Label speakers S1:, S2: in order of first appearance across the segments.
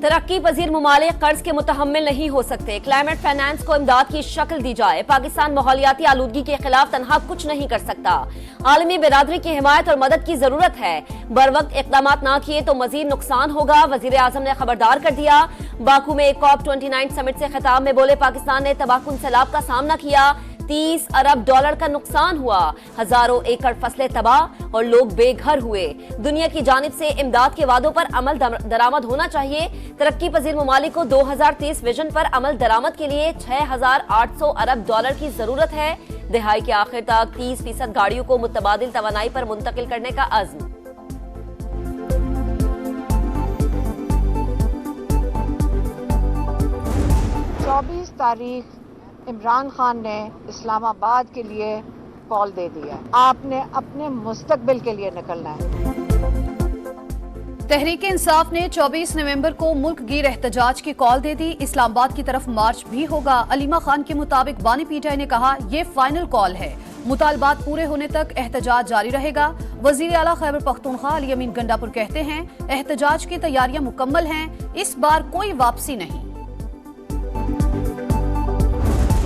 S1: तरक्की पजीर ममालिक कर्ज के मुतहम्मिल नहीं हो सकते। क्लाइमेट फाइनेंस को इमदाद की शक्ल दी जाए। पाकिस्तान माहौलियाती आलूदगी के खिलाफ तनहा कुछ नहीं कर सकता। आलमी बिरादरी की हिमायत और मदद की जरूरत है। बर वक्त इकदाम ना किए तो मजीद नुकसान होगा। वजीर आजम ने खबरदार कर दिया। बाकू में COP29 समिट से खिताब में बोले, पाकिस्तान ने तबाहकुन सैलाब का सामना किया। 30 अरब डॉलर का नुकसान हुआ। हजारों एकड़ फसलें तबाह और लोग बेघर हुए। दुनिया की जानिब से इमदाद के वादों पर अमल दरामद होना चाहिए। तरक्की पजीर ममालिक को 2030 विजन पर अमल दरामद के लिए 6,800 अरब डॉलर की जरूरत है। दिहाई के आखिर तक 30% गाड़ियों को मुतबादिल तवानाई पर मुंतकिल करने का अज़्म।
S2: 24 तारीख इमरान खान ने इस्लामाबाद के लिए कॉल दे दिया। आपने अपने मुस्तकबिल के लिए निकलना है।
S3: तहरीक इंसाफ ने 24 नवंबर को मुल्क गिर एहतजाज की कॉल दे दी। इस्लामाबाद की तरफ मार्च भी होगा। अलीमा खान के मुताबिक बानी पीटीआई ने कहा, ये फाइनल कॉल है। मुतालबात पूरे होने तक एहतजाज जारी रहेगा। वजीर आला खैबर पख्तूनख्वा अली अमीन गंडापुर कहते हैं, एहतजाज की तैयारियां मुकम्मल हैं। इस बार कोई वापसी नहीं।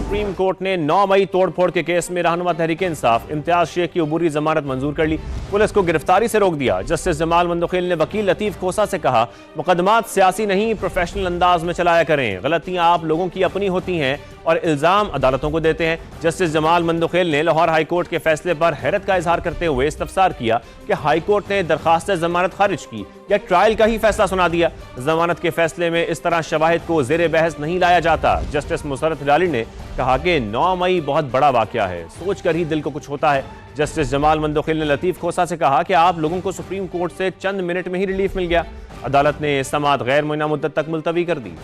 S4: सुप्रीम कोर्ट ने 9 मई तोड़फोड़ के केस में रहनुमा तहरीक इंसाफ इम्तियाज शेख की अबूरी जमानत मंजूर कर ली। पुलिस को गिरफ्तारी से रोक दिया। जस्टिस जमाल मंदोखिल ने वकील लतीफ खोसा से कहा, मुकदमात सियासी नहीं, प्रोफेशनल अंदाज में चलाया करें। गलतियां आप लोगों की अपनी होती हैं और इल्जाम अदालतों को देते हैं। जस्टिस जमाल मंदोखिल ने लाहौर हाई कोर्ट के फैसले पर हैरत का इजहार करते हुए इस्तफसार किया कि हाई कोर्ट ने दरखास्त जमानत खारिज की या ट्रायल का ही फैसला सुना दिया। जमानत के फैसले में इस तरह शवाहिद को जेर बहस नहीं लाया जाता। जस्टिस मुसरत हिलाली ने कहा कि 9 मई बहुत बड़ा वाकया है, सोच कर ही दिल को कुछ होता है। जस्टिस जमाल मंदोखिल ने लतीफ खोसा से कहा कि आप लोगों को सुप्रीम कोर्ट से चंद मिनट में ही रिलीफ मिल गया। अदालत ने समाअत गैर मुय्यना मुद्दत तक मुलतवी कर दी।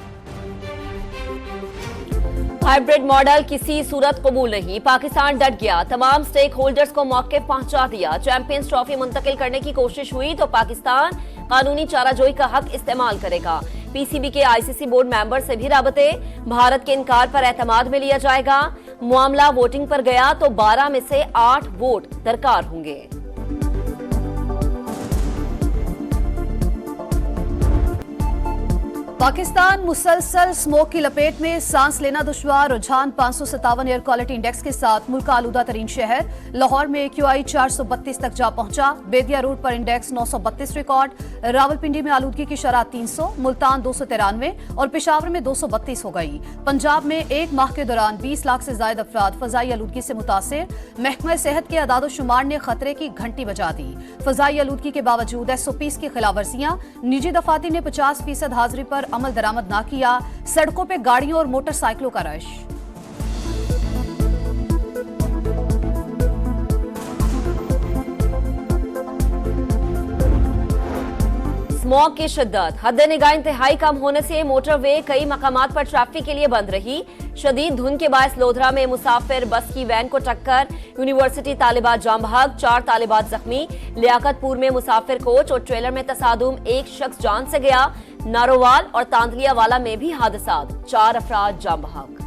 S1: हाइब्रिड मॉडल किसी सूरत कबूल नहीं। पाकिस्तान डट गया। तमाम स्टेक होल्डर्स को मौके पहुंचा दिया। चैंपियंस ट्रॉफी मुंतकिल करने की कोशिश हुई तो पाकिस्तान कानूनी चाराजोई का हक इस्तेमाल करेगा। पीसीबी के आईसीसी बोर्ड मेंबर से भी राबते। भारत के इनकार पर एतमाद में लिया जाएगा। मामला वोटिंग पर गया तो 12 में से 8 वोट दरकार होंगे।
S3: पाकिस्तान मुसलसल स्मोक की लपेट में, सांस लेना दुश्वार। रुझान 557 एयर क्वालिटी इंडेक्स के साथ मुल्क का आलूदा तरीन शहर। लाहौर में AQI 432 तक जा पहुंचा। बेदिया रोड पर इंडेक्स 932 रिकॉर्ड। रावलपिंडी में आलूदगी की शरह 300, मुल्तान 293 और पेशावर में 232 हो गई। पंजाब में एक माह के दौरान 20 लाख से ज्यादा अफराद फजाई आलूदगी से मुतासिर। महकमा सेहत के अदाद-ओ-शुमार ने खतरे की घंटी बजा दी। फजाई आलूदगी के बावजूद SOPs की खिलाफवर्जियां। निजी दफातर ने 50% हाजिरी पर अमल दरामद ना किया। सड़कों पे गाड़ियों और मोटरसाइकिलों का रश।
S1: स्मॉग की शिद्दत। हद निगाह इंतहाई कम होने से मोटरवे कई मकामात पर ट्रैफिक के लिए बंद रही। शदीद धुंध के बायस लोधरा में मुसाफिर बस की वैन को टक्कर। यूनिवर्सिटी तालिबात जाम बहक, 4 तालिबात जख्मी। लियाकतपुर में मुसाफिर कोच और ट्रेलर में तसादुम, एक शख्स जान से गया। नारोवाल और तांदलियावाला में भी हादसात, 4 अफराद जाम बहक।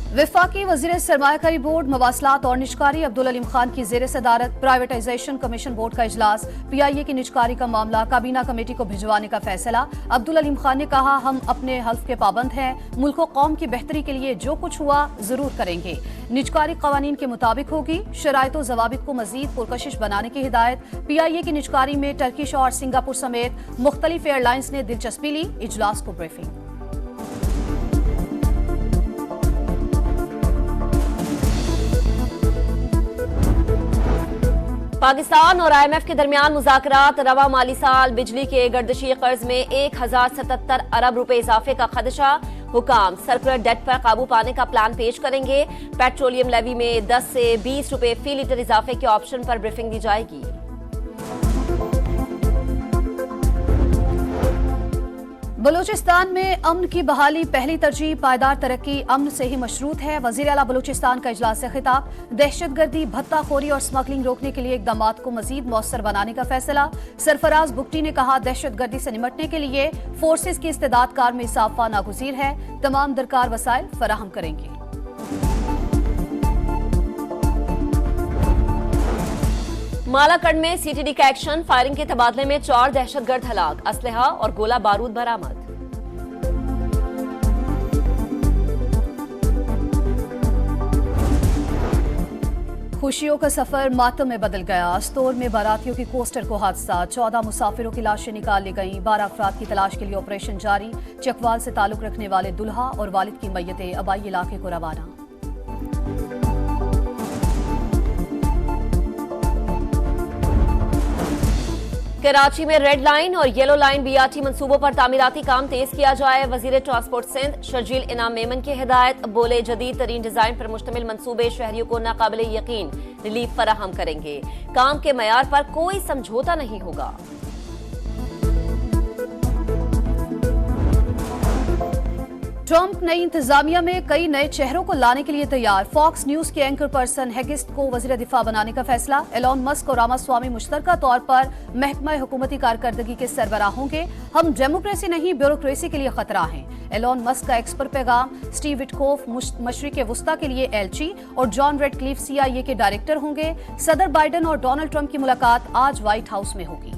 S3: वफाकी वजीर सरमायाकारी बोर्ड मवासलात और निजकारी अब्दुल अलीम खान की जेर सदारत प्राइवेटाइजेशन कमीशन बोर्ड का इजलास। PIA की निजकारी का मामला काबीना कमेटी को भिजवाने का फैसला। अब्दुल अलीम खान ने कहा, हम अपने हल्फ के पाबंद हैं। मुल्क और कौम की बेहतरी के लिए जो कुछ हुआ जरूर करेंगे। निजकारी कवानीन के मुताबिक होगी। शराइत और जवाबित को मजीद पुरकशिश बनाने की हिदायत। PIA की निजकारी में टर्किश और सिंगापुर समेत मुख्तलिफ एयरलाइंस ने दिलचस्पी ली। इजलास को ब्रीफिंग।
S1: पाकिस्तान और IMF के दरमियान मुज़ाकरात। रवा माली साल बिजली के गर्दिशी कर्ज में 1077 अरब रुपए इजाफे का खदशा। हुकाम सर्कुलर डेट पर काबू पाने का प्लान पेश करेंगे। पेट्रोलियम लेवी में 10 से 20 रुपए फी लीटर इजाफे के ऑप्शन पर ब्रीफिंग दी जाएगी।
S3: बलूचिस्तान में अमन की बहाली पहली तरजीह। पायदार तरक्की अमन से ही मशरूत है। वजीर आला बलूचिस्तान का इजलास से खिताब। दहशतगर्दी, भत्ताखोरी और स्मगलिंग रोकने के लिए इकदामात को मजीद मौसर बनाने का फैसला। सरफराज बुगटी ने कहा, दहशतगर्दी से निपटने के लिए फोर्सेज की इस्तेदाद कार में इजाफा नागुज़ीर है। तमाम दरकार वसाइल फराहम करेंगे।
S1: मालाकड़ में सीटीडी का एक्शन, फायरिंग के तबादले में 4 दहशतगर्द हलाक, असलहा और गोला बारूद बरामद।
S3: खुशियों का सफर मातम में बदल गया। अस्तोर में बारातियों की कोस्टर को हादसा, 14 मुसाफिरों की लाशें निकाल ली गईं। 12 अफराद की तलाश के लिए ऑपरेशन जारी। चकवाल से ताल्लुक रखने वाले दुल्हा और वालिद की मैयतें अबाई इलाके को रवाना।
S1: कराची में रेड लाइन और येलो लाइन बीआरटी मंसूबों पर तामीराती काम तेज किया जाए। वजीर ट्रांसपोर्ट सिंध शर्जील इनाम मेमन की हिदायत, बोले जदीद तरीन डिजाइन पर मुश्तमिल मंसूबे शहरियों को नाकाबिल यकीन रिलीफ फराहम करेंगे। काम के मयार पर कोई समझौता नहीं होगा।
S3: ट्रंप नई इंतजामिया में कई नए चेहरों को लाने के लिए तैयार। फॉक्स न्यूज के एंकर पर्सन हेगिस्ट को वजीर दिफा बनाने का फैसला। एलॉन मस्क और रामास्वामी मुश्तरका तौर पर महकमा हुकूमती कारकर्दगी के सरबराह होंगे। हम डेमोक्रेसी नहीं ब्यूरोक्रेसी के लिए खतरा हैं। एलॉन मस्क का एक्स पर पैगाम। स्टीव विटकोफ मशरिक वस्ता के लिए एलची और जॉन रेडक्लिफ CIA के डायरेक्टर होंगे। सदर बाइडेन और डोनाल्ड ट्रंप की मुलाकात आज व्हाइट हाउस में होगी।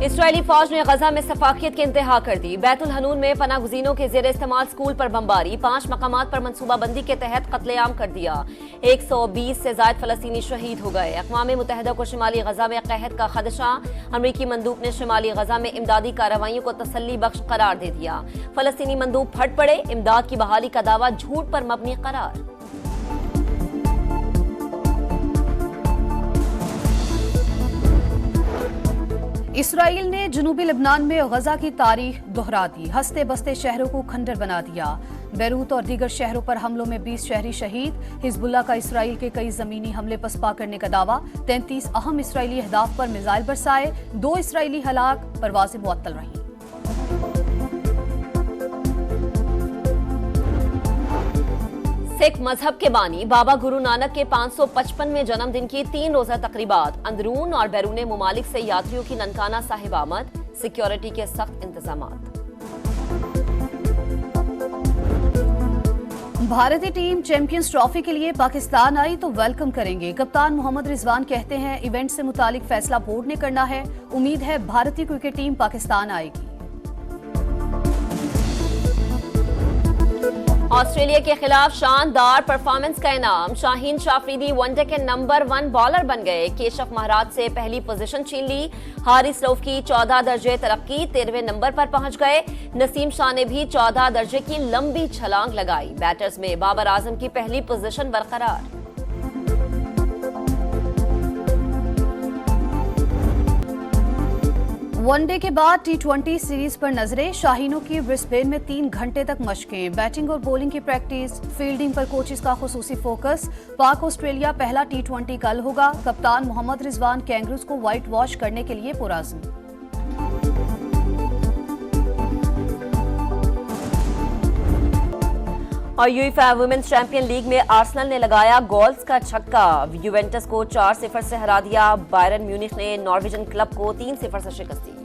S1: इसराइली फौज ने गजा में सफाकियत की इंतहा कर दी। बैतुल हनून में पनागुजीनों के जेर इस्तेमाल स्कूल पर बमबारी, 5 मकामात पर मनसूबाबंदी के तहत कत्लेआम कर दिया। 120 से ज्यादा फलस्तीनी शहीद हो गए। अक़वाम मुत्तहिदा को शिमाली गजा में कहत का खदशा। अमरीकी मंदूब ने शिमाली गजा में इमदादी कार्रवाइयों को तसल्ली बख्श करार दे दिया। फलस्तीनी मंदूब फट पड़े, इमदाद की बहाली का दावा झूठ पर मबनी करार।
S3: इसराइल ने जनूबी लेबनान में गजा की तारीख दोहरा दी। हंसते बसते शहरों को खंडर बना दिया। बैरूत और दीगर शहरों पर हमलों में 20 शहरी शहीद। हिजबुल्लाह का इसराइल के कई जमीनी हमले पसपा करने का दावा। 33 अहम इसराइली अहदाफ पर मिसाइल बरसाए। 2 इसराइली हलाक, परवाजें मुअत्तल रहीं।
S1: सिख मजहब के बानी बाबा गुरु नानक के 555वें जन्मदिन की 3 रोजा तकरीबात। अंदरून और बैरून मुमालिक से यात्रियों की ननकाना साहिब आमद। सिक्योरिटी के सख्त इंतजामात।
S3: भारतीय टीम चैंपियंस ट्रॉफी के लिए पाकिस्तान आई तो वेलकम करेंगे। कप्तान मोहम्मद रिजवान कहते हैं इवेंट से मुतालिक फैसला बोर्ड ने करना है। उम्मीद है भारतीय क्रिकेट टीम पाकिस्तान आएगी।
S1: ऑस्ट्रेलिया के खिलाफ शानदार परफॉर्मेंस का इनाम। शाहीन शाफरीदी वनडे के नंबर 1 बॉलर बन गए। केशव महाराज से पहली पोजीशन छीन ली। हारिस रऊफ की 14 दर्जे तरक्की, 13वें नंबर पर पहुंच गए। नसीम शाह ने भी 14 दर्जे की लंबी छलांग लगाई। बैटर्स में बाबर आजम की पहली पोजीशन बरकरार।
S3: वनडे के बाद T20 सीरीज पर नजरें। शाहीनों की ब्रिस्बेन में 3 घंटे तक मशकें। बैटिंग और बॉलिंग की प्रैक्टिस, फील्डिंग पर कोचेस का खुसूसी फोकस। पाक ऑस्ट्रेलिया पहला T20 कल होगा। कप्तान मोहम्मद रिजवान कैंगरूज को व्हाइट वॉश करने के लिए पुरअज़्म।
S1: और यूएफए वुमेन्स चैंपियन लीग में आर्सेनल ने लगाया गोल्स का छक्का। यूवेंटस को 4-0 से हरा दिया। बायरन म्यूनिख ने नॉर्वेजियन क्लब को 3-0 से शिकस्त दी।